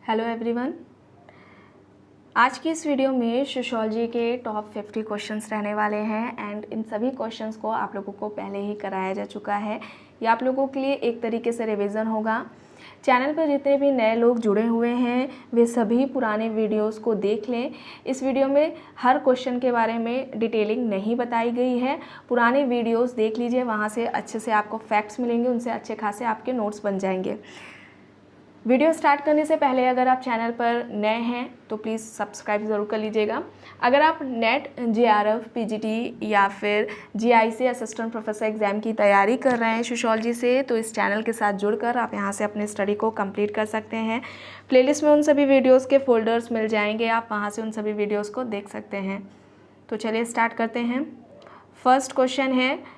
Hello everyone. आज की इस वीडियो में सोशियोलॉजी के टॉप 50 क्वेश्चंस रहने वाले हैं एंड इन सभी क्वेश्चंस को आप लोगों को पहले ही कराया जा चुका है। ये आप लोगों के लिए एक तरीके से रिवीजन होगा। चैनल पर जितने भी नए लोग जुड़े हुए हैं वे सभी पुराने वीडियोस को देख लें। इस वीडियो में हर क्वेश्चन के बारे में डिटेलिंग नहीं बताई गई है। पुराने वीडियोस देख लीजिए, वहाँ से अच्छे से आपको फैक्ट्स मिलेंगे, उनसे अच्छे खासे आपके नोट्स बन जाएंगे। वीडियो स्टार्ट करने से पहले अगर आप चैनल पर नए हैं तो प्लीज़ सब्सक्राइब ज़रूर कर लीजिएगा। अगर आप नेट, जेआरएफ, पीजीटी या फिर जीआईसी असिस्टेंट प्रोफेसर एग्ज़ाम की तैयारी कर रहे हैं सोशियोलॉजी से, तो इस चैनल के साथ जुड़कर आप यहां से अपने स्टडी को कंप्लीट कर सकते हैं। प्लेलिस्ट में उन सभी वीडियोज़ के फोल्डर्स मिल जाएंगे, आप वहाँ से उन सभी वीडियोज़ को देख सकते हैं। तो चलिए स्टार्ट करते हैं। फर्स्ट क्वेश्चन है,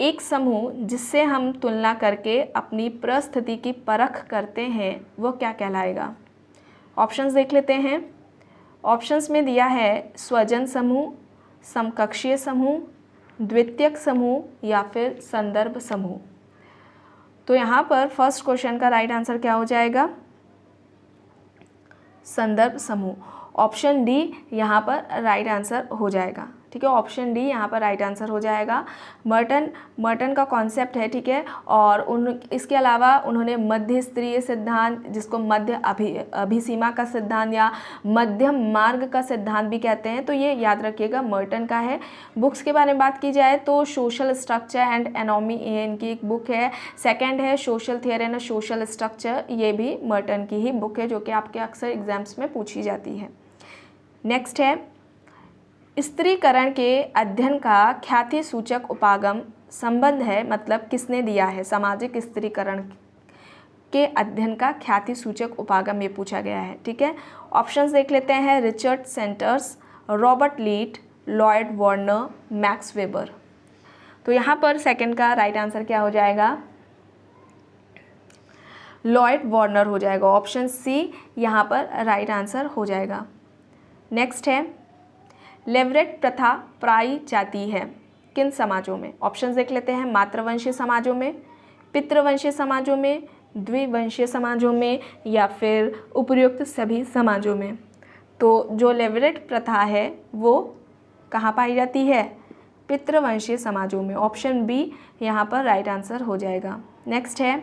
एक समूह जिससे हम तुलना करके अपनी परिस्थिति की परख करते हैं वो क्या कहलाएगा? ऑप्शंस देख लेते हैं। ऑप्शंस में दिया है स्वजन समूह, समकक्षीय समूह, द्वितीयक समूह या फिर संदर्भ समूह। तो यहाँ पर फर्स्ट क्वेश्चन का राइट आंसर क्या हो जाएगा? संदर्भ समूह। ऑप्शन डी यहाँ पर राइट आंसर हो जाएगा। ठीक है, ऑप्शन डी यहाँ पर राइट आंसर हो जाएगा। मर्टन का कॉन्सेप्ट है, ठीक है, और इसके अलावा उन्होंने मध्य स्तरीय सिद्धांत, जिसको मध्य अभिसीमा का सिद्धांत या मध्यम मार्ग का सिद्धांत भी कहते हैं, तो ये याद रखिएगा मर्टन का है। बुक्स के बारे में बात की जाए तो सोशल स्ट्रक्चर एंड एनोमी इनकी एक बुक है। सेकेंड है social theory and social structure, ये भी मर्टन की ही बुक है जो कि आपके अक्सर एग्जाम्स में पूछी जाती है। नेक्स्ट है, स्त्रीकरण के अध्ययन का ख्याति सूचक उपागम संबंध है, मतलब किसने दिया है? सामाजिक स्त्रीकरण के अध्ययन का ख्याति सूचक उपागम ये पूछा गया है। ठीक है, ऑप्शंस देख लेते हैं। Richard Centers, Robert Leet, Lloyd Warner, Max Weber. तो यहाँ पर सेकंड का राइट आंसर क्या हो जाएगा? लॉयड वार्नर हो जाएगा। ऑप्शन सी यहाँ पर राइट आंसर हो जाएगा। नेक्स्ट है, लेवरेट प्रथा पाई जाती है किन समाजों में? ऑप्शंस देख लेते हैं। मातृवंशीय समाजों में, पितृवंशीय समाजों में, द्विवंशीय समाजों में या फिर उपर्युक्त सभी समाजों में। तो जो लेवरेट प्रथा है वो कहाँ पाई जाती है? पितृवंशीय समाजों में। ऑप्शन बी यहाँ पर राइट आंसर हो जाएगा। नेक्स्ट है,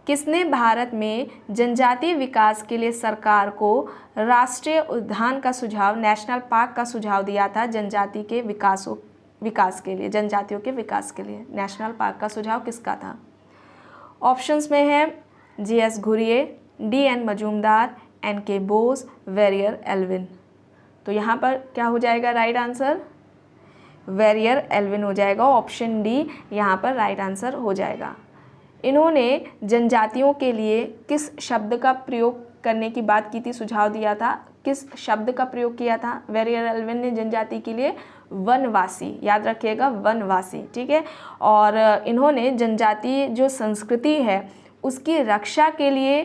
किसने भारत में जनजातीय विकास के लिए सरकार को राष्ट्रीय उद्यान का सुझाव, नेशनल पार्क का सुझाव दिया था? जनजाति के विकास के लिए, जनजातियों के विकास के लिए नेशनल पार्क का सुझाव किसका था? ऑप्शंस में है GS. Ghurye, DN. Majumdar, NK. Bose, Verrier Elwin. तो यहाँ पर क्या हो जाएगा राइट आंसर? वेरियर एल्विन हो जाएगा। ऑप्शन डी यहाँ पर राइट आंसर हो जाएगा। इन्होंने जनजातियों के लिए किस शब्द का प्रयोग करने की बात की थी, सुझाव दिया था? किस शब्द का प्रयोग किया था? वेरियर एल्विन ने जनजाति के लिए वनवासी, याद रखिएगा वनवासी। ठीक है, और इन्होंने जनजातीय जो संस्कृति है उसकी रक्षा के लिए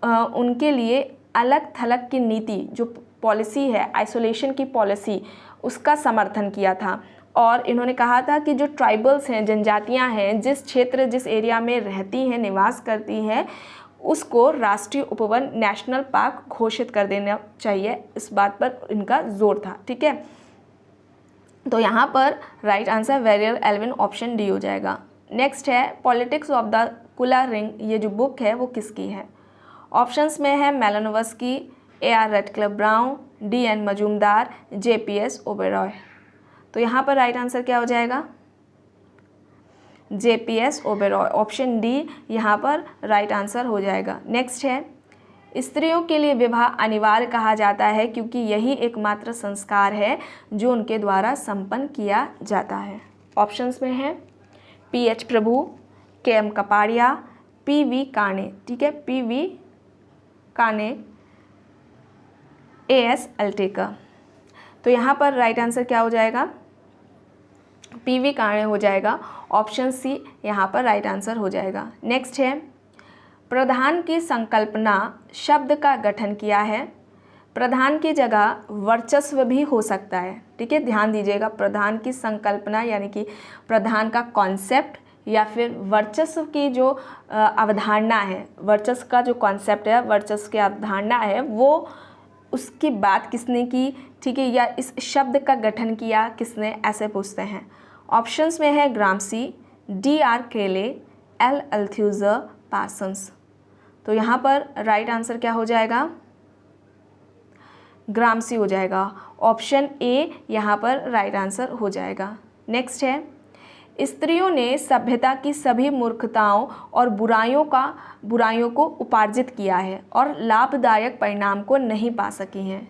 उनके लिए अलग थलग की नीति, जो पॉलिसी है, आइसोलेशन की पॉलिसी, उसका समर्थन किया था। और इन्होंने कहा था कि जो ट्राइबल्स हैं, जनजातियां हैं, जिस क्षेत्र, जिस एरिया में रहती हैं, निवास करती हैं, उसको राष्ट्रीय उपवन, नेशनल पार्क घोषित कर देना चाहिए। इस बात पर इनका जोर था। ठीक है, तो यहाँ पर right answer Verrier Elwin, option D हो जाएगा। नेक्स्ट है, पॉलिटिक्स ऑफ द कुला रिंग, ये जो बुक है वो किसकी है? ऑप्शंस में है Malinowski, A R. Radcliffe Brown, D N. Majumdar, J P S. Oberoi. तो यहाँ पर राइट आंसर क्या हो जाएगा? जे.पी.एस. ओबेरॉय। ऑप्शन डी यहाँ पर राइट आंसर हो जाएगा। नेक्स्ट है, स्त्रियों के लिए विवाह अनिवार्य कहा जाता है क्योंकि यही एकमात्र संस्कार है जो उनके द्वारा संपन्न किया जाता है। ऑप्शंस में है पी.एच. प्रभु, के.एम. कपाड़िया, पी.वी. काने। ठीक है, पी.वी. काने, ए.एस. अल्टेकर। तो यहाँ पर राइट आंसर क्या हो जाएगा? पी.वी. काने हो जाएगा। ऑप्शन सी यहाँ पर राइट आंसर हो जाएगा। नेक्स्ट है, प्रधान की संकल्पना शब्द का गठन किया है। प्रधान की जगह वर्चस्व भी हो सकता है। ठीक है, ध्यान दीजिएगा, प्रधान की संकल्पना यानी कि प्रधान का कॉन्सेप्ट या फिर वर्चस्व की जो अवधारणा है, वर्चस्व का जो कॉन्सेप्ट है, वर्चस्व की अवधारणा है, वो उसकी बात किसने की, ठीक है, या इस शब्द का गठन किया किसने, ऐसे पूछते हैं। ऑप्शंस में है ग्रामसी, D.R. केले, एल अल्थ्यूज़र पार्सन्स। तो यहाँ पर राइट आंसर क्या हो जाएगा, ग्रामसी हो जाएगा। ऑप्शन ए यहाँ पर राइट आंसर हो जाएगा। नेक्स्ट है, स्त्रियों ने सभ्यता की सभी मूर्खताओं और बुराइयों को उपार्जित किया है और लाभदायक परिणाम को नहीं पा सकी हैं।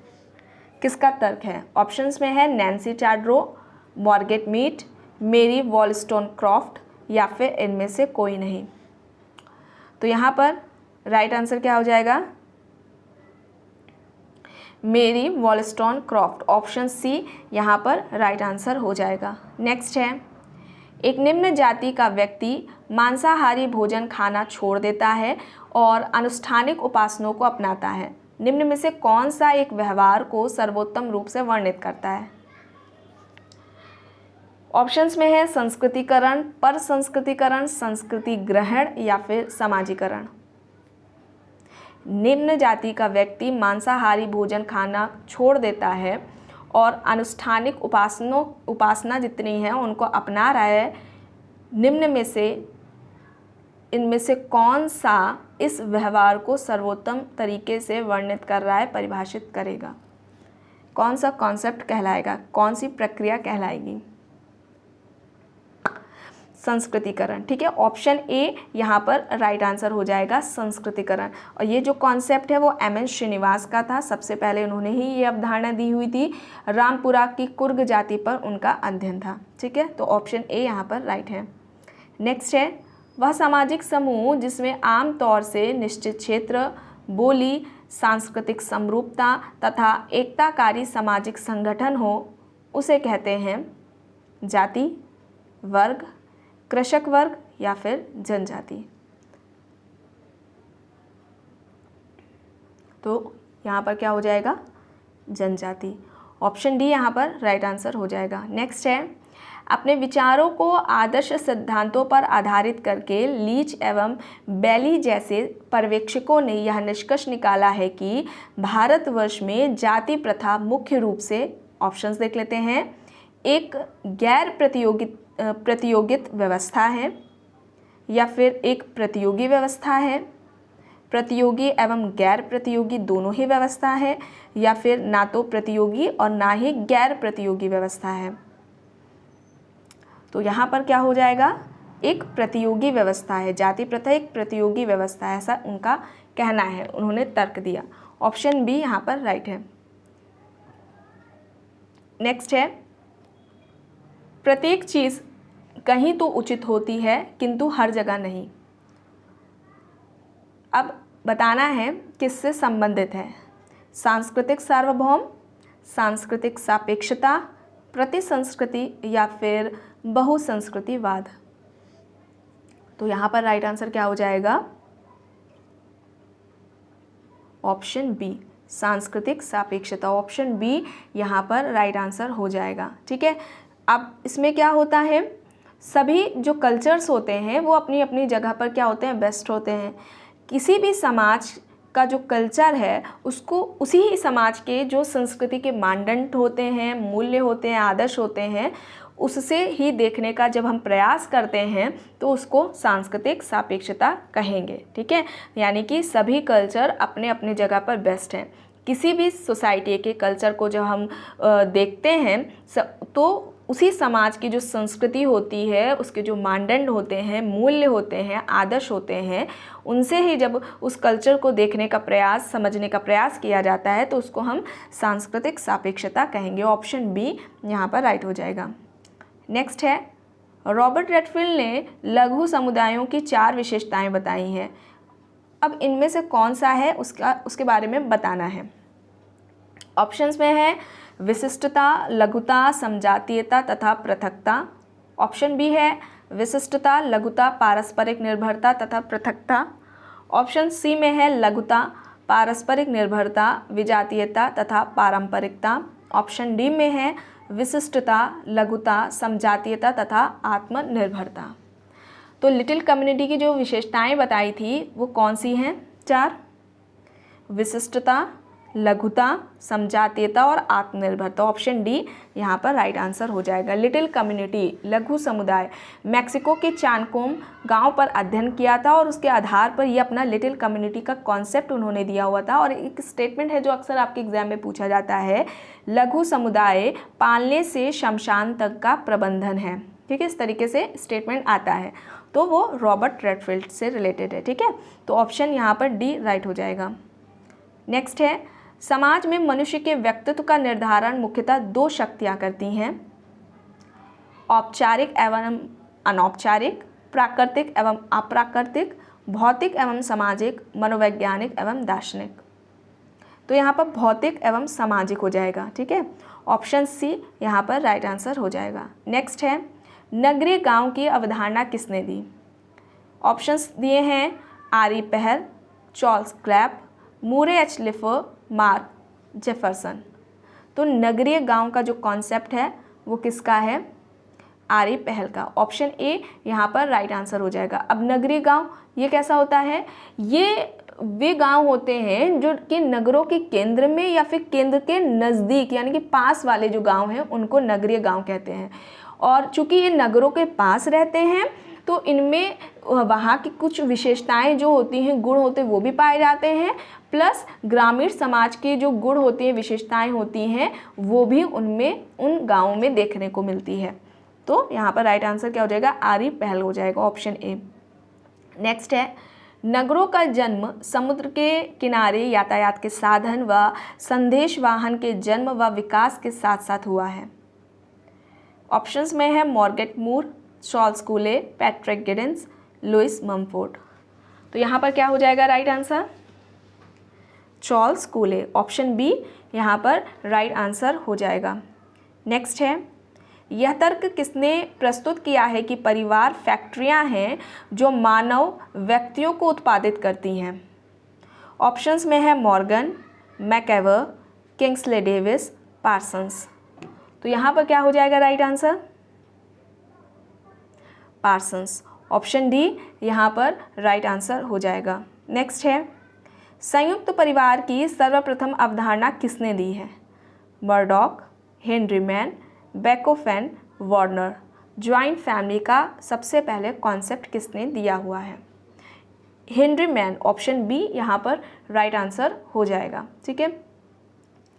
किसका तर्क है? ऑप्शंस में है नैन्सी चाड्रो, मार्गरेट मीड, मेरी वॉलस्टोनक्रॉफ्ट या फिर इनमें से कोई नहीं। तो यहाँ पर राइट आंसर क्या हो जाएगा, मेरी वॉलस्टोनक्रॉफ्ट। ऑप्शन सी यहाँ पर राइट आंसर हो जाएगा। नेक्स्ट है, एक निम्न जाति का व्यक्ति मांसाहारी भोजन खाना छोड़ देता है और अनुष्ठानिक उपासनाओं को अपनाता है। निम्न में से कौन सा एक व्यवहार को सर्वोत्तम रूप से वर्णित करता है? ऑप्शंस में है संस्कृतिकरण, पर संस्कृतिकरण, संस्कृति ग्रहण या फिर समाजीकरण। निम्न जाति का व्यक्ति मांसाहारी भोजन खाना छोड़ देता है और अनुष्ठानिक उपासना जितनी है उनको अपना रहा है। निम्न में से इनमें से कौन सा इस व्यवहार को सर्वोत्तम तरीके से वर्णित कर रहा है, परिभाषित करेगा? कौन सा कॉन्सेप्ट कहलाएगा, कौन सी प्रक्रिया कहलाएगी? संस्कृतिकरण, ठीक है। ऑप्शन ए यहाँ पर राइट आंसर हो जाएगा, संस्कृतिकरण। और ये जो कॉन्सेप्ट है वो M.N. श्रीनिवास का था। सबसे पहले उन्होंने ही ये अवधारणा दी हुई थी। रामपुरा की कुर्ग जाति पर उनका अध्ययन था, ठीक है। तो ऑप्शन ए यहाँ पर राइट है। नेक्स्ट है, वह सामाजिक समूह जिसमें आम तौर से निश्चित क्षेत्र, बोली, सांस्कृतिक समरूपता तथा एकताकारी सामाजिक संगठन हो, उसे कहते हैं जाति, वर्ग, कृषक वर्ग या फिर जनजाति। तो यहाँ पर क्या हो जाएगा, जनजाति। ऑप्शन डी यहाँ पर राइट आंसर हो जाएगा। नेक्स्ट है, अपने विचारों को आदर्श सिद्धांतों पर आधारित करके लीच एवं बैली जैसे पर्यवेक्षकों ने यह निष्कर्ष निकाला है कि भारतवर्ष में जाति प्रथा मुख्य रूप से, ऑप्शंस देख लेते हैं, एक गैर प्रतियोगित व्यवस्था है या फिर एक प्रतियोगी व्यवस्था है, प्रतियोगी एवं गैर प्रतियोगी दोनों ही व्यवस्था है, या फिर ना तो प्रतियोगी और ना ही गैर प्रतियोगी व्यवस्था है। तो यहाँ पर क्या हो जाएगा, एक प्रतियोगी व्यवस्था है। जाति प्रथा एक प्रतियोगी व्यवस्था है, ऐसा उनका कहना है, उन्होंने तर्क दिया। ऑप्शन बी यहाँ पर राइट है। नेक्स्ट है, प्रत्येक चीज़ कहीं तो उचित होती है किंतु हर जगह नहीं। अब बताना है किससे संबंधित है। सांस्कृतिक सार्वभौम, सांस्कृतिक सापेक्षता, प्रतिसंस्कृति या फिर बहुसंस्कृतिवाद। तो यहाँ पर राइट आंसर क्या हो जाएगा, ऑप्शन बी, सांस्कृतिक सापेक्षता। ऑप्शन बी यहाँ पर राइट आंसर हो जाएगा, ठीक है। अब इसमें क्या होता है, सभी जो कल्चर्स होते हैं वो अपनी अपनी जगह पर क्या होते हैं, बेस्ट होते हैं। किसी भी समाज का जो कल्चर है उसको उसी ही समाज के जो संस्कृति के मानदंड होते हैं, मूल्य होते हैं, आदर्श होते हैं, उससे ही देखने का जब हम प्रयास करते हैं तो उसको सांस्कृतिक सापेक्षता कहेंगे, ठीक है। यानी कि सभी कल्चर अपने अपने जगह पर बेस्ट हैं। किसी भी सोसाइटी के कल्चर को जब हम देखते हैं तो उसी समाज की जो संस्कृति होती है, उसके जो मानदंड होते हैं, मूल्य होते हैं, आदर्श होते हैं, उनसे ही जब उस कल्चर को देखने का प्रयास, समझने का प्रयास किया जाता है तो उसको हम सांस्कृतिक सापेक्षता कहेंगे। ऑप्शन बी यहाँ पर राइट हो जाएगा। नेक्स्ट है, रॉबर्ट रेडफील्ड ने लघु समुदायों की 4 विशेषताएं बताई हैं। अब इनमें से कौन सा है उसके बारे में बताना है। ऑप्शंस में है विशिष्टता, लघुता, समजातीयता तथा पृथकता। ऑप्शन बी है विशिष्टता, लघुता, पारस्परिक निर्भरता तथा पृथकता। ऑप्शन सी में है लघुता, पारस्परिक निर्भरता, विजातीयता तथा पारंपरिकता। ऑप्शन डी में है विशिष्टता, लघुता, समजातीयता तथा आत्मनिर्भरता। तो लिटिल कम्युनिटी की जो विशेषताएं बताई थी वो कौन सी हैं? 4, विशिष्टता, लघुता, समजातीयता और आत्मनिर्भरता। ऑप्शन डी यहाँ पर राइट आंसर हो जाएगा। लिटिल कम्युनिटी, लघु समुदाय, मैक्सिको के चानकोम गांव पर अध्ययन किया था और उसके आधार पर ये अपना लिटिल कम्युनिटी का कॉन्सेप्ट उन्होंने दिया हुआ था। और एक स्टेटमेंट है जो अक्सर आपके एग्जाम में पूछा जाता है, लघु समुदाय पालने से शमशान तक का प्रबंधन है। ठीक है, इस तरीके से स्टेटमेंट आता है, तो वो रॉबर्ट रेडफील्ड से रिलेटेड है। ठीक है, तो ऑप्शन यहाँ पर डी राइट हो जाएगा। नेक्स्ट है, समाज में मनुष्य के व्यक्तित्व का निर्धारण मुख्यतः 2 शक्तियाँ करती हैं, औपचारिक एवं अनौपचारिक, प्राकृतिक एवं अप्राकृतिक, भौतिक एवं सामाजिक, मनोवैज्ञानिक एवं दार्शनिक। तो यहाँ पर भौतिक एवं सामाजिक हो जाएगा। ठीक है, ऑप्शन सी यहाँ पर राइट आंसर हो जाएगा। नेक्स्ट है, नगरीय गांव की अवधारणा किसने दी? ऑप्शंस दिए हैं आरी पहल, चार्ल्स क्लैप, मूरे एच लिफर, मार्क जेफरसन। तो नगरीय गांव का जो कॉन्सेप्ट है वो किसका है? आरी पहल का। ऑप्शन ए यहाँ पर राइट आंसर हो जाएगा। अब नगरीय गांव ये कैसा होता है? ये वे गांव होते हैं जो कि नगरों के केंद्र में या फिर केंद्र के नज़दीक यानी कि पास वाले जो गांव हैं उनको नगरीय गांव कहते हैं। और चूंकि ये नगरों के पास रहते हैं तो इनमें वहाँ की कुछ विशेषताएं जो होती हैं, गुण होते हैं, वो भी पाए जाते हैं, प्लस ग्रामीण समाज के जो गुण होती हैं, विशेषताएं होती हैं, वो भी उनमें उन गाँवों में देखने को मिलती है। तो यहाँ पर राइट आंसर क्या हो जाएगा? आरी पहल हो जाएगा, ऑप्शन ए। नेक्स्ट है, नगरों का जन्म समुद्र के किनारे यातायात के साधन व संदेश वाहन के जन्म व विकास के साथ साथ हुआ है। ऑप्शंस में है मॉर्गेट मूर, चार्ल्स कूले, पैट्रिक गिडिंस, लुइस ममफोर्ड। तो यहाँ पर क्या हो जाएगा right answer? Charles कूले, option B यहाँ पर राइट आंसर हो जाएगा। नेक्स्ट है, यह तर्क किसने प्रस्तुत किया है कि परिवार फैक्ट्रियां हैं जो मानव व्यक्तियों को उत्पादित करती हैं? ऑप्शंस में है मॉर्गन, मैकएवर, किंग्सले डेविस, पार्सन्स। तो यहाँ पर क्या हो जाएगा right answer? Parsons, option D यहाँ पर राइट आंसर हो जाएगा। नेक्स्ट है, संयुक्त परिवार की सर्वप्रथम अवधारणा किसने दी है? Murdock, Henry Maine, Bachofen, Warner. Joint family का सबसे पहले कॉन्सेप्ट किसने दिया हुआ है? हेनरी मैन, ऑप्शन बी यहाँ पर राइट आंसर हो जाएगा। ठीक है,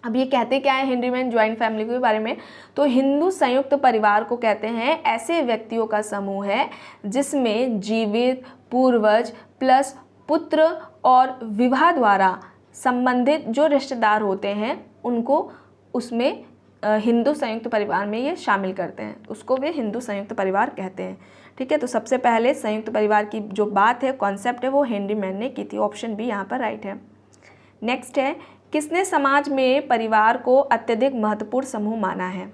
अब ये कहते क्या है हेनरी मैन ज्वाइंट फैमिली के बारे में? तो हिंदू संयुक्त परिवार को कहते हैं ऐसे व्यक्तियों का समूह है जिसमें जीवित पूर्वज प्लस पुत्र और विवाह द्वारा संबंधित जो रिश्तेदार होते हैं उनको उसमें हिंदू संयुक्त परिवार में ये शामिल करते हैं, उसको वे हिंदू संयुक्त परिवार कहते हैं। ठीक है, तो सबसे पहले संयुक्त परिवार की जो बात है, कॉन्सेप्ट है, वो हेनरी मैन ने की थी। ऑप्शन बी यहाँ पर राइट है। नेक्स्ट है, किसने समाज में परिवार को अत्यधिक महत्वपूर्ण समूह माना है?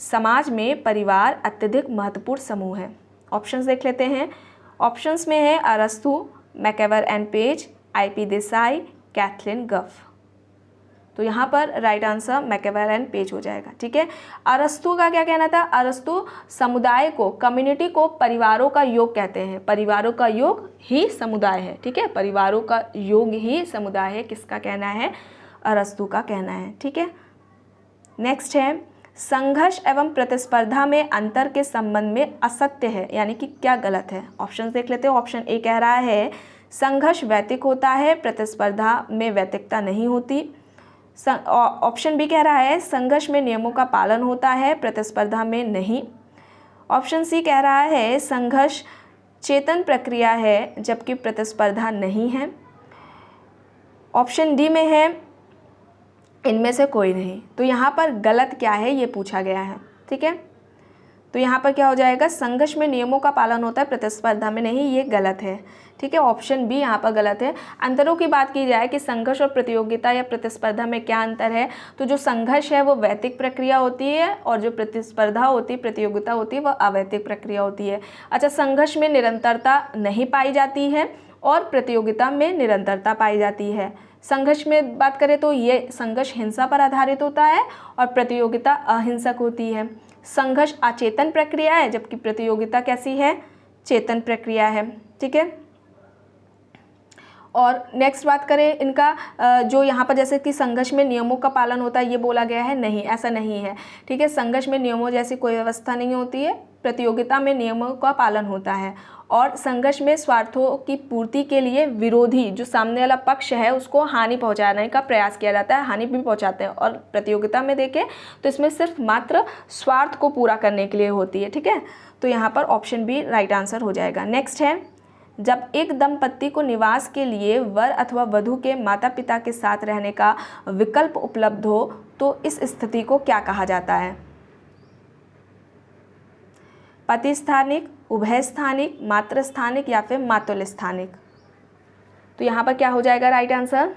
समाज में परिवार अत्यधिक महत्वपूर्ण समूह है। ऑप्शंस देख लेते हैं। ऑप्शंस में है अरस्तु, MacIver and Page, I P. Desai, Kathleen Gough. तो यहाँ पर right answer MacIver and Page हो जाएगा। ठीक है, अरस्तु का क्या कहना था? अरस्तु समुदाय को, कम्युनिटी को परिवारों का योग कहते हैं। परिवारों का योग ही समुदाय है। ठीक है, परिवारों का योग ही समुदाय है, किसका कहना है? अरस्तु का कहना है। ठीक है, नेक्स्ट है, संघर्ष एवं प्रतिस्पर्धा में अंतर के संबंध में असत्य है, यानी कि क्या गलत है? ऑप्शन देख लेते हैं। ऑप्शन ए कह रहा है संघर्ष वैतिक होता है, प्रतिस्पर्धा में वैतिकता नहीं होती। ऑप्शन बी कह रहा है संघर्ष में नियमों का पालन होता है, प्रतिस्पर्धा में नहीं। ऑप्शन सी कह रहा है संघर्ष चेतन प्रक्रिया है जबकि प्रतिस्पर्धा नहीं है। ऑप्शन डी में है इनमें से कोई नहीं। तो यहाँ पर गलत क्या है ये पूछा गया है। ठीक है, तो यहाँ पर क्या हो जाएगा? संघर्ष में नियमों का पालन होता है, प्रतिस्पर्धा में नहीं, ये गलत है। ठीक है, ऑप्शन बी यहाँ पर गलत है। अंतरों की बात की जाए कि संघर्ष और प्रतियोगिता या प्रतिस्पर्धा में क्या अंतर है, तो जो संघर्ष है वो वैतिक प्रक्रिया होती है और जो प्रतिस्पर्धा होती है, प्रतियोगिता होती है, वह अवैतिक प्रक्रिया होती है। अच्छा, संघर्ष में निरंतरता नहीं पाई जाती है और प्रतियोगिता में निरंतरता पाई जाती है। संघर्ष में बात करें तो ये संघर्ष हिंसा पर आधारित होता है और प्रतियोगिता अहिंसक होती है। संघर्ष अचेतन प्रक्रिया है जबकि प्रतियोगिता कैसी है? चेतन प्रक्रिया है। ठीक है, और नेक्स्ट बात करें इनका जो यहाँ पर जैसे कि संघर्ष में नियमों का पालन होता है ये बोला गया है, नहीं, ऐसा नहीं है। ठीक है, संघर्ष में नियमों जैसी कोई व्यवस्था नहीं होती है, प्रतियोगिता में नियमों का पालन होता है। और संघर्ष में स्वार्थों की पूर्ति के लिए विरोधी जो सामने वाला पक्ष है उसको हानि पहुंचाने का प्रयास किया जाता है, हानि भी पहुंचाते हैं। और प्रतियोगिता में देखें तो इसमें सिर्फ मात्र स्वार्थ को पूरा करने के लिए होती है। ठीक है, तो यहाँ पर ऑप्शन बी राइट आंसर हो जाएगा। नेक्स्ट है, जब एक दंपत्ति को निवास के लिए वर अथवा वधू के माता पिता के साथ रहने का विकल्प उपलब्ध हो तो इस स्थिति को क्या कहा जाता है? पति स्थानिक, उभय स्थानिक, मातृ स्थानिक या फिर मातुल स्थानिक? तो यहाँ पर क्या हो जाएगा राइट आंसर?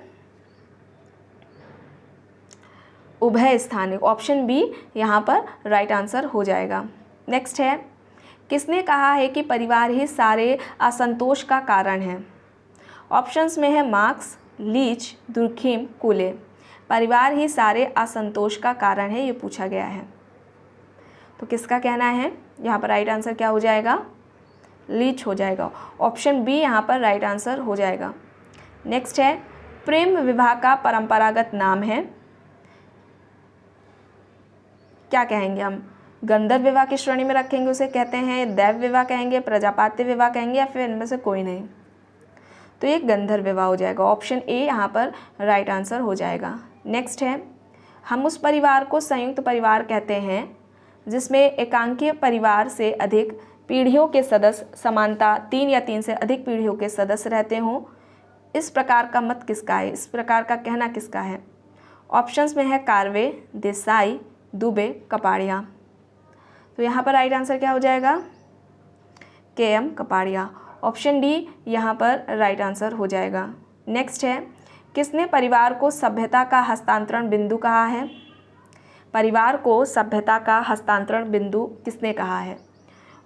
उभय स्थानिक, ऑप्शन बी यहाँ पर राइट आंसर हो जाएगा। नेक्स्ट है, किसने कहा है कि परिवार ही सारे असंतोष का कारण है? ऑप्शंस में है मार्क्स, लीच, दुर्खीम, कूले। परिवार ही सारे असंतोष का कारण है, ये पूछा गया है। तो किसका कहना है? यहाँ पर राइट आंसर क्या हो जाएगा? लीच हो जाएगा। ऑप्शन बी यहाँ पर राइट आंसर हो जाएगा। नेक्स्ट है, प्रेम विवाह का परंपरागत नाम है, क्या कहेंगे हम? गंधर्व विवाह की श्रेणी में रखेंगे उसे कहते हैं दैव विवाह कहेंगे, प्रजापात्य विवाह कहेंगे या फिर इनमें से कोई नहीं? तो ये गंधर्व विवाह हो जाएगा। ऑप्शन ए यहाँ पर राइट आंसर हो जाएगा। नेक्स्ट है, हम उस परिवार को संयुक्त परिवार कहते हैं जिसमें एकांकीय परिवार से अधिक पीढ़ियों के सदस्य समानता 3 या 3 से अधिक पीढ़ियों के सदस्य रहते हों। इस प्रकार का मत किसका है? इस प्रकार का कहना किसका है? ऑप्शंस में है कार्वे, देसाई, दुबे, कपाड़िया। तो यहाँ पर राइट आंसर क्या हो जाएगा? के.एम. कपाड़िया। ऑप्शन डी यहाँ पर राइट आंसर हो जाएगा। नेक्स्ट है, किसने परिवार को सभ्यता का हस्तांतरण बिंदु कहा है? परिवार को सभ्यता का हस्तांतरण बिंदु किसने कहा है?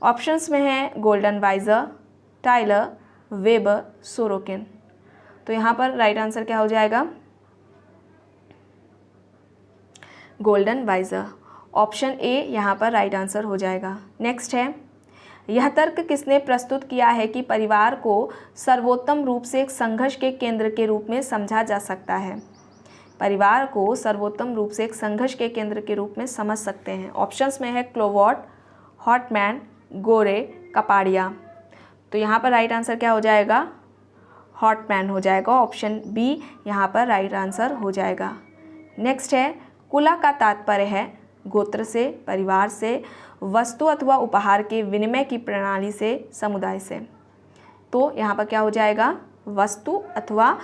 ऑप्शंस में है Goldenweiser, Tylor, Weber, Sorokin. तो यहाँ पर राइट आंसर क्या हो जाएगा? Golden visor. ऑप्शन ए यहाँ पर राइट आंसर हो जाएगा। नेक्स्ट है, यह तर्क किसने प्रस्तुत किया है कि परिवार को सर्वोत्तम रूप से एक संघर्ष के केंद्र के रूप में समझा जा सकता है? परिवार को सर्वोत्तम रूप से एक संघर्ष के केंद्र के रूप में समझ सकते हैं। ऑप्शंस में है क्लोवॉट, हॉटमैन, गोरे, कपाड़िया। तो यहाँ पर राइट आंसर क्या हो जाएगा? हॉटमैन हो जाएगा। ऑप्शन बी यहाँ पर राइट आंसर हो जाएगा। नेक्स्ट है, कुला का तात्पर्य है गोत्र से, परिवार से, वस्तु अथवा उपहार के विनिमय की प्रणाली से, समुदाय से। तो यहाँ पर क्या हो जाएगा? वस्तु अथवा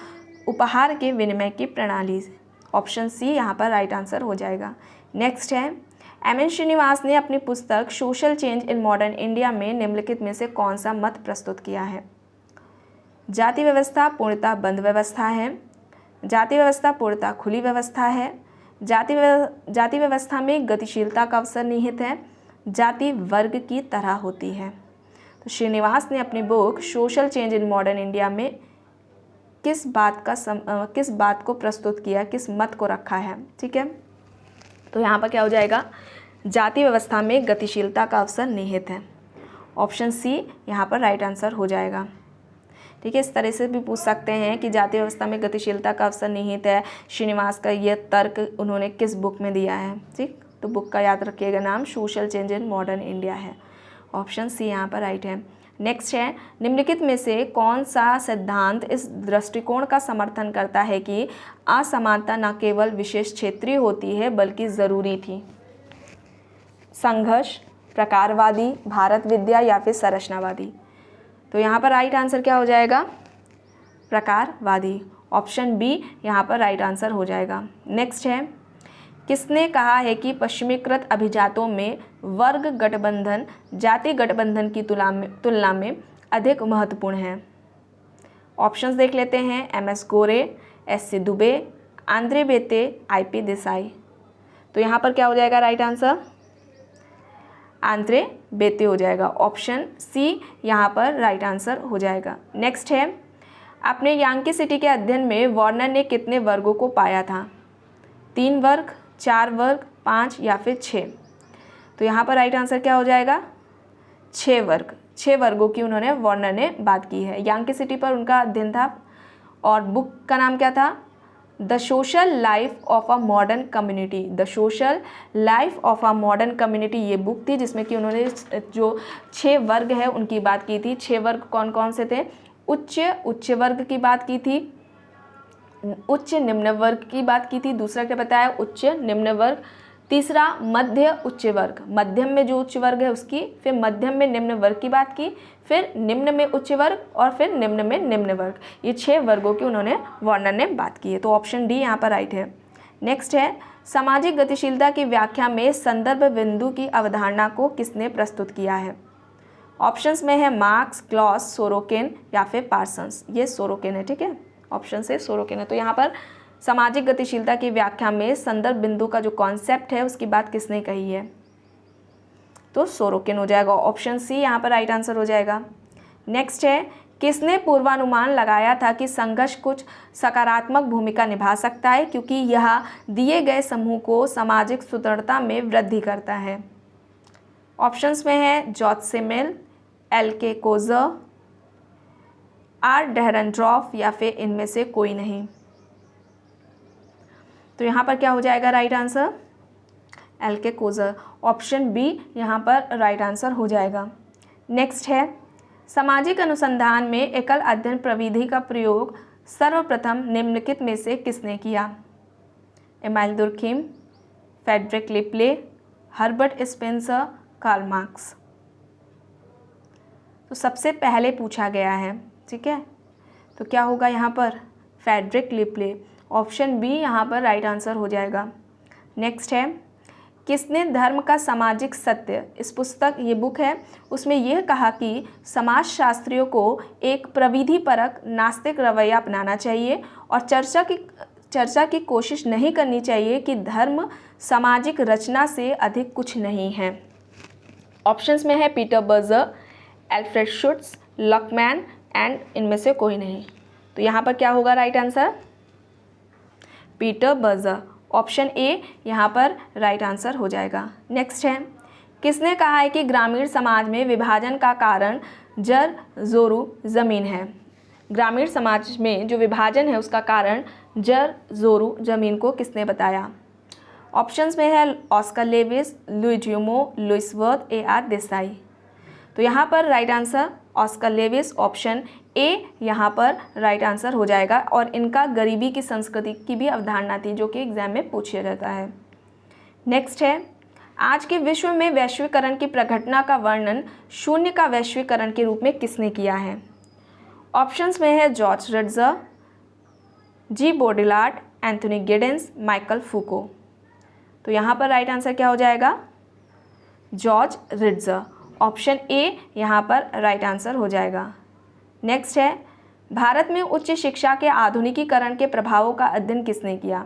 उपहार के विनिमय की प्रणाली से। ऑप्शन सी यहाँ पर राइट आंसर हो जाएगा। नेक्स्ट है, एम.एन. श्रीनिवास ने अपनी पुस्तक social change in modern India में निम्नलिखित में से कौन सा मत प्रस्तुत किया है? जाति व्यवस्था पूर्णतः बंद व्यवस्था है, जाति व्यवस्था पूर्णतः खुली व्यवस्था है, जाति व्यवस्था में गतिशीलता का अवसर निहित है, जाति वर्ग की तरह होती है। तो श्रीनिवास ने अपनी book social change in modern India में किस बात को प्रस्तुत किया, किस मत को रखा है? ठीक है, तो यहाँ पर क्या हो जाएगा? जाति व्यवस्था में गतिशीलता का अवसर निहित है। ऑप्शन सी यहाँ पर राइट आंसर हो जाएगा। ठीक है, इस तरह से भी पूछ सकते हैं कि जाति व्यवस्था में गतिशीलता का अवसर निहित है, श्रीनिवास का यह तर्क उन्होंने किस बुक में दिया है? ठीक, तो बुक का याद रखिएगा नाम social change in modern India है। ऑप्शन सी यहाँ पर राइट है। नेक्स्ट है, निम्नलिखित में से कौन सा सिद्धांत इस दृष्टिकोण का समर्थन करता है कि असमानता न केवल विशेष क्षेत्रीय होती है बल्कि ज़रूरी थी? संघर्ष, प्रकारवादी, भारत विद्या या फिर संरचनावादी? तो यहाँ पर राइट आंसर क्या हो जाएगा? प्रकारवादी। ऑप्शन बी यहाँ पर राइट आंसर हो जाएगा। नेक्स्ट है, किसने कहा है कि पश्चिमीकृत अभिजातों में वर्ग गठबंधन जाति गठबंधन की तुलना में अधिक महत्वपूर्ण है? ऑप्शंस देख लेते हैं, एम.एस. गोरे, SC. Dubey, Andre बेते, IP. Desai. तो यहाँ पर क्या हो जाएगा राइट आंसर? आंद्रे बेते हो जाएगा। ऑप्शन सी यहाँ पर राइट आंसर हो जाएगा। नेक्स्ट है, अपने यांकी सिटी के अध्ययन में वार्नर ने कितने वर्गों को पाया था? 3 वर्ग, 4 वर्ग, 5 या फिर 6? तो यहाँ पर राइट आंसर क्या हो जाएगा? 6 वर्ग। 6 वर्गों की उन्होंने वार्नर ने बात की है। यांकेसिटी पर उनका अध्ययन था और बुक का नाम क्या था? The social life of a modern community. The social life of a modern community ये बुक थी, जिसमें कि उन्होंने जो 6 वर्ग है उनकी बात की थी। 6 वर्ग कौन कौन से थे? उच्च वर्ग की बात की थी, उच्च निम्न वर्ग की बात की थी, दूसरा क्या बताया? उच्च निम्न वर्ग, तीसरा मध्य उच्च वर्ग, मध्यम में जो उच्च वर्ग है उसकी, फिर मध्यम में निम्न वर्ग की बात की, फिर निम्न में उच्च वर्ग और फिर निम्न में निम्न वर्ग। ये 6 वर्गों की उन्होंने वार्नर ने बात की है। तो ऑप्शन डी यहाँ पर राइट है। नेक्स्ट है, सामाजिक गतिशीलता की व्याख्या में संदर्भ बिंदु की अवधारणा को किसने प्रस्तुत किया है? ऑप्शंस में है मार्क्स, क्लॉस, सोरोकिन या फिर पार्सन्स। ये सोरोकिन है, ठीक है, ऑप्शन से सोरोकिन है। तो यहाँ पर सामाजिक गतिशीलता की व्याख्या में संदर्भ बिंदु का जो कॉन्सेप्ट है उसकी बात किसने कही है? तो सोरोकिन हो जाएगा। ऑप्शन सी यहाँ पर राइट आंसर हो जाएगा। नेक्स्ट है, किसने पूर्वानुमान लगाया था कि संघर्ष कुछ सकारात्मक भूमिका निभा सकता है क्योंकि यह दिए गए समूह को सामाजिक सुदृढ़ता में वृद्धि करता है? ऑप्शंस में है George Simmel, L K. Coser, R. Dahrendorf या फिर इनमें से कोई नहीं। तो यहाँ पर क्या हो जाएगा right answer? LK. Coser. Option B यहाँ पर राइट आंसर हो जाएगा। नेक्स्ट है, सामाजिक अनुसंधान में एकल अध्ययन प्रविधि का प्रयोग सर्वप्रथम निम्नलिखित में से किसने किया? Emile Durkheim, Frederic Le Play, Herbert Spencer, Karl Marx. तो सबसे पहले पूछा गया है, ठीक है, तो क्या होगा यहाँ पर? फ्रेडरिक लिपले। ऑप्शन बी यहाँ पर राइट आंसर हो जाएगा। नेक्स्ट है, किसने धर्म का सामाजिक सत्य, इस पुस्तक, ये बुक है, उसमें यह कहा कि समाजशास्त्रियों को एक प्रविधिपरक नास्तिक रवैया अपनाना चाहिए और चर्चा की कोशिश नहीं करनी चाहिए कि धर्म सामाजिक रचना से अधिक कुछ नहीं है? ऑप्शंस में है Peter Berger, Alfred Schutz, लॉकमैन and इनमें से कोई नहीं। तो यहाँ पर क्या होगा right answer? Peter Berger. Option A यहाँ पर राइट आंसर हो जाएगा। नेक्स्ट है, किसने कहा है कि ग्रामीण समाज में विभाजन का कारण जर जोरू ज़मीन है? ग्रामीण समाज में जो विभाजन है उसका कारण जर जोरू ज़मीन को किसने बताया? ऑप्शंस में है Oscar Lewis, Louis Dumont, Louis Wirth, A R. Desai. तो यहाँ पर right answer Oscar Lewis, option A यहाँ पर राइट आंसर हो जाएगा। और इनका गरीबी की संस्कृति की भी अवधारणा थी जो कि एग्जाम में पूछा जाता है। नेक्स्ट है, आज के विश्व में वैश्वीकरण की प्रघटना का वर्णन शून्य का वैश्वीकरण के रूप में किसने किया है? ऑप्शंस में है जॉर्ज रिट्जर, जी बोडिलार्ड, एंथोनी गिडेंस, माइकल फूको। तो यहाँ पर राइट आंसर क्या हो जाएगा? जॉर्ज रिट्जर। ऑप्शन ए यहाँ पर राइट आंसर हो जाएगा। नेक्स्ट है, भारत में उच्च शिक्षा के आधुनिकीकरण के प्रभावों का अध्ययन किसने किया?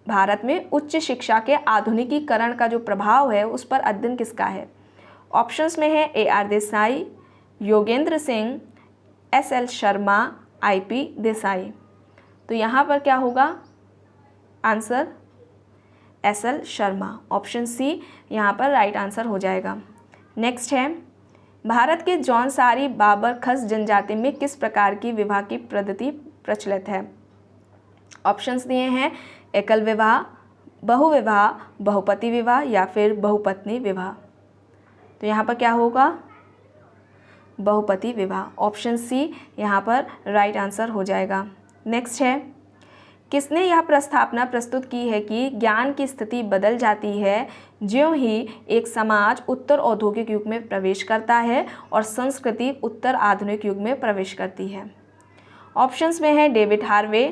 भारत में उच्च शिक्षा के आधुनिकीकरण का जो प्रभाव है उस पर अध्ययन किसका है? ऑप्शंस में है AR. Desai, Yogendra Singh, SL. Sharma, IP. Desai. तो यहाँ पर क्या होगा answer? SL. Sharma. Option C यहाँ पर राइट आंसर हो जाएगा। नेक्स्ट है, भारत के जौनसारी बाबर खस जनजाति में किस प्रकार की विवाह की पद्धति प्रचलित है? ऑप्शंस दिए हैं एकल विवाह, बहुविवाह, बहुपति विवाह या फिर बहुपत्नी विवाह। तो यहाँ पर क्या होगा? बहुपति विवाह। ऑप्शन सी यहाँ पर राइट आंसर हो जाएगा। नेक्स्ट है, किसने यह प्रस्तावना प्रस्तुत की है कि ज्ञान की स्थिति बदल जाती है ज्यों ही एक समाज उत्तर औद्योगिक युग में प्रवेश करता है और संस्कृति उत्तर आधुनिक युग में प्रवेश करती है? ऑप्शंस में है David Harvey,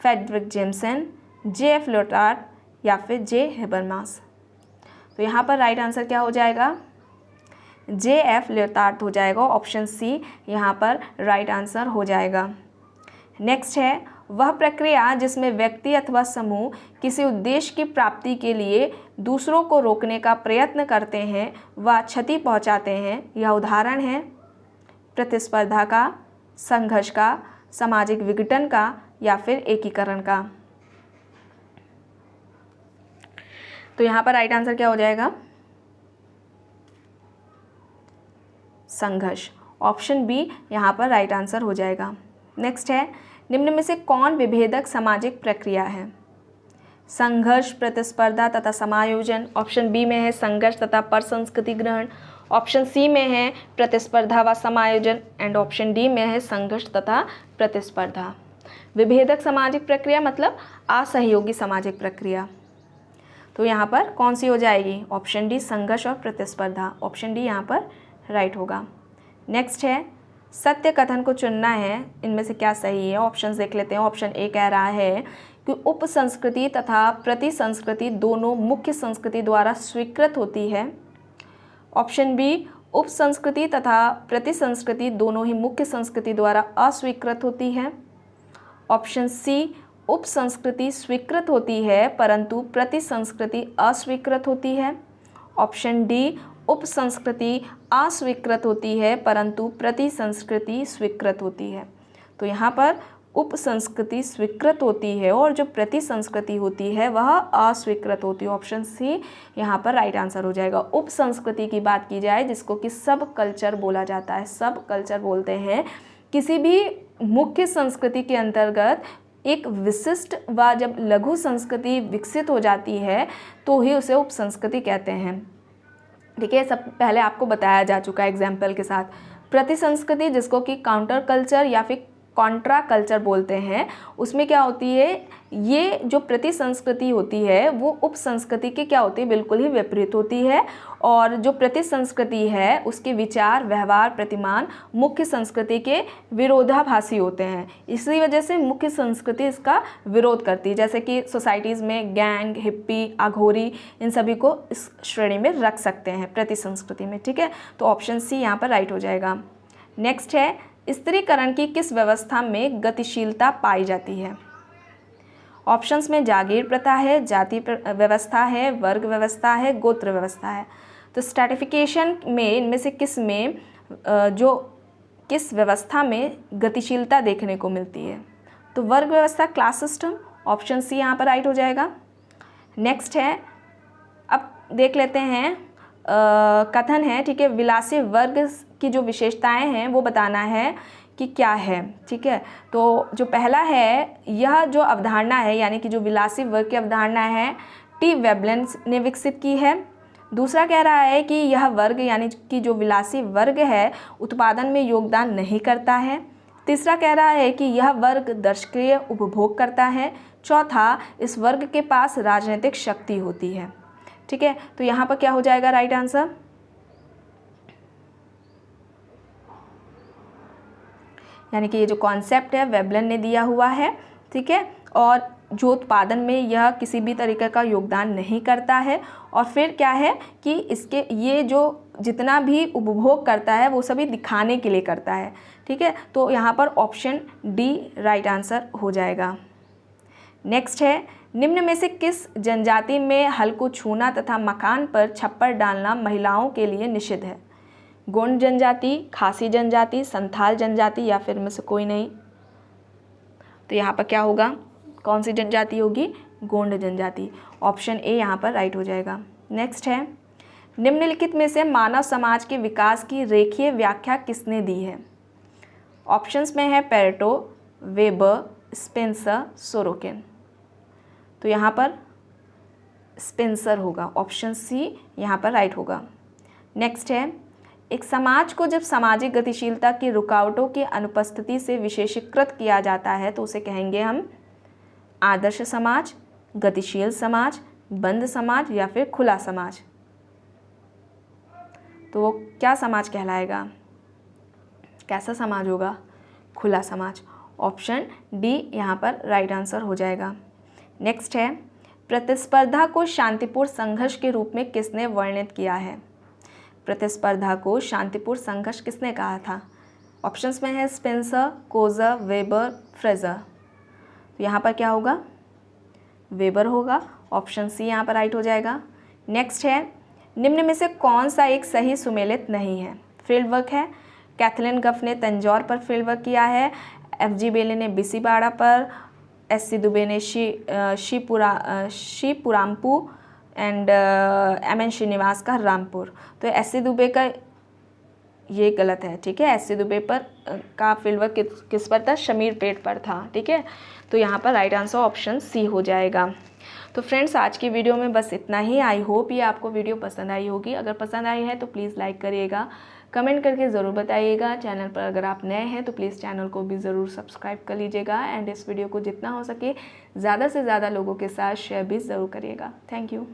Frederic Jameson, JF. Lyotard या फिर जे. हेबरमास। तो यहाँ पर राइट आंसर क्या हो जाएगा? जे.एफ. लियोटार्ड हो जाएगा। ऑप्शन सी यहाँ पर राइट आंसर हो जाएगा। नेक्स्ट है, वह प्रक्रिया जिसमें व्यक्ति अथवा समूह किसी उद्देश्य की प्राप्ति के लिए दूसरों को रोकने का प्रयत्न करते हैं व क्षति पहुंचाते हैं, यह उदाहरण है प्रतिस्पर्धा का, संघर्ष का, सामाजिक विघटन का या फिर एकीकरण का? तो यहाँ पर राइट आंसर क्या हो जाएगा? संघर्ष। ऑप्शन बी यहाँ पर राइट आंसर हो जाएगा। नेक्स्ट है, निम्न में से कौन विभेदक सामाजिक प्रक्रिया है? संघर्ष, प्रतिस्पर्धा तथा समायोजन। ऑप्शन बी में है संघर्ष तथा परसंस्कृति ग्रहण। ऑप्शन सी में है प्रतिस्पर्धा व समायोजन एंड ऑप्शन डी में है संघर्ष तथा प्रतिस्पर्धा। विभेदक सामाजिक प्रक्रिया मतलब असहयोगी सामाजिक प्रक्रिया। तो यहाँ पर कौन सी हो जाएगी? ऑप्शन डी संघर्ष और प्रतिस्पर्धा। ऑप्शन डी यहाँ पर राइट होगा। नेक्स्ट है, सत्य कथन को चुनना है, इनमें से क्या सही है? ऑप्शंस देख लेते हैं। ऑप्शन ए कह रहा है कि उप संस्कृति तथा प्रति संस्कृति दोनों मुख्य संस्कृति द्वारा स्वीकृत होती है। ऑप्शन बी, उप संस्कृति तथा प्रति संस्कृति दोनों ही मुख्य संस्कृति द्वारा अस्वीकृत होती है। ऑप्शन सी, उप संस्कृति स्वीकृत होती है परंतु प्रति संस्कृति अस्वीकृत होती है। ऑप्शन डी, उप संस्कृति अस्वीकृत होती है परंतु प्रति संस्कृति स्वीकृत होती है। तो यहाँ पर उप संस्कृति स्वीकृत होती है और जो प्रति संस्कृति होती है वह अस्वीकृत होती है। ऑप्शन सी यहाँ पर राइट आंसर हो जाएगा। उप संस्कृति की बात की जाए जिसको कि सब कल्चर बोला जाता है, सब कल्चर बोलते हैं किसी भी मुख्य संस्कृति के अंतर्गत एक विशिष्ट व जब लघु संस्कृति विकसित हो जाती है तो ही उसे उप संस्कृति कहते हैं। ठीक है, सब पहले आपको बताया जा चुका है एग्जाम्पल के साथ। प्रति संस्कृति जिसको कि काउंटर कल्चर या फिर कॉन्ट्रा कल्चर बोलते हैं, उसमें क्या होती है, ये जो प्रति संस्कृति होती है वो उप संस्कृति की क्या होती है, बिल्कुल ही विपरीत होती है। और जो प्रति संस्कृति है उसके विचार, व्यवहार, प्रतिमान मुख्य संस्कृति के विरोधाभासी होते हैं। इसी वजह से मुख्य संस्कृति इसका विरोध करती है। जैसे कि सोसाइटीज़ में गैंग, हिप्पी, अघोरी, इन सभी को इस श्रेणी में रख सकते हैं प्रति संस्कृति में। ठीक है, तो ऑप्शन सी यहाँ पर राइट हो जाएगा। नेक्स्ट है, स्त्रीकरण की किस व्यवस्था में गतिशीलता पाई जाती है? ऑप्शंस में जागीर प्रथा है, जाति व्यवस्था है, वर्ग व्यवस्था है, गोत्र व्यवस्था है। तो स्ट्रैटिफिकेशन में इनमें से किस में किस व्यवस्था में गतिशीलता देखने को मिलती है? तो वर्ग व्यवस्था, क्लास सिस्टम। ऑप्शन सी यहाँ पर राइट हो जाएगा। नेक्स्ट है, अब देख लेते हैं कथन है, ठीक है, विलासी वर्ग की जो विशेषताएं हैं वो बताना है कि क्या है। ठीक है, तो जो पहला है, यह जो अवधारणा है यानी कि जो विलासी वर्ग की अवधारणा है टी वेबलन ने विकसित की है। दूसरा कह रहा है कि यह वर्ग यानी कि जो विलासी वर्ग है उत्पादन में योगदान नहीं करता है। तीसरा कह रहा है कि यह वर्ग दर्शकीय उपभोग करता है। चौथा, इस वर्ग के पास राजनीतिक शक्ति होती है। ठीक है, तो यहाँ पर क्या हो जाएगा राइट आंसर? यानी कि ये जो कॉन्सेप्ट है वेबलन ने दिया हुआ है। ठीक है, और जो उत्पादन में यह किसी भी तरीके का योगदान नहीं करता है। और फिर क्या है कि इसके ये जो जितना भी उपभोग करता है वो सभी दिखाने के लिए करता है। ठीक है, तो यहाँ पर ऑप्शन डी राइट आंसर हो जाएगा। नेक्स्ट है, निम्न में से किस जनजाति में हल को छूना तथा मकान पर छप्पर डालना महिलाओं के लिए निषिद्ध है? गोंड जनजाति, खासी जनजाति, संथाल जनजाति या फिर में से कोई नहीं? तो यहाँ पर क्या होगा, कौन सी जनजाति होगी? गोंड जनजाति। ऑप्शन ए यहाँ पर राइट हो जाएगा। नेक्स्ट है, निम्नलिखित में से मानव समाज के विकास की रेखीय व्याख्या किसने दी है? ऑप्शंस में है पेरेटो, वेबर, स्पेंसर, सोरोकिन। तो यहाँ पर स्पेंसर होगा। ऑप्शन सी यहाँ पर राइट होगा। नेक्स्ट है, एक समाज को जब सामाजिक गतिशीलता की रुकावटों की अनुपस्थिति से विशेषीकृत किया जाता है तो उसे कहेंगे हम आदर्श समाज, गतिशील समाज, बंद समाज या फिर खुला समाज। तो वो क्या समाज कहलाएगा? कैसा समाज होगा? खुला समाज। ऑप्शन डी यहाँ पर राइट आंसर हो जाएगा। नेक्स्ट है, प्रतिस्पर्धा को शांतिपूर्ण संघर्ष के रूप में किसने वर्णित किया है? प्रतिस्पर्धा को शांतिपूर्ण संघर्ष किसने कहा था? ऑप्शंस में है स्पेंसर, कोजर, वेबर, फ्रेजर। तो यहाँ पर क्या होगा? वेबर होगा। ऑप्शन सी यहाँ पर राइट हो जाएगा। नेक्स्ट है, निम्न में से कौन सा एक सही सुमेलित नहीं है? फील्ड वर्क है, कैथलीन गफ ने तंजौर पर फील्ड वर्क किया है, एफ.जी. बेले ने बिसीबाड़ा पर, एस.सी. दुबे ने ये गलत है, ठीक है। एस.सी. दुबे पर का फील्ड वर्क किस पर था, शमीर पेट पर था, ठीक है। तो यहाँ पर राइट आंसर ऑप्शन सी हो जाएगा। तो फ्रेंड्स आज की वीडियो में बस इतना ही। आई होप ये आपको वीडियो पसंद आई होगी। अगर पसंद आई है तो प्लीज़ लाइक करिएगा, कमेंट करके ज़रूर बताइएगा। चैनल पर अगर आप नए हैं तो प्लीज़ चैनल को भी ज़रूर सब्सक्राइब कर लीजिएगा एंड इस वीडियो को जितना हो सके ज़्यादा से ज़्यादा लोगों के साथ शेयर भी ज़रूर करिएगा। Thank you.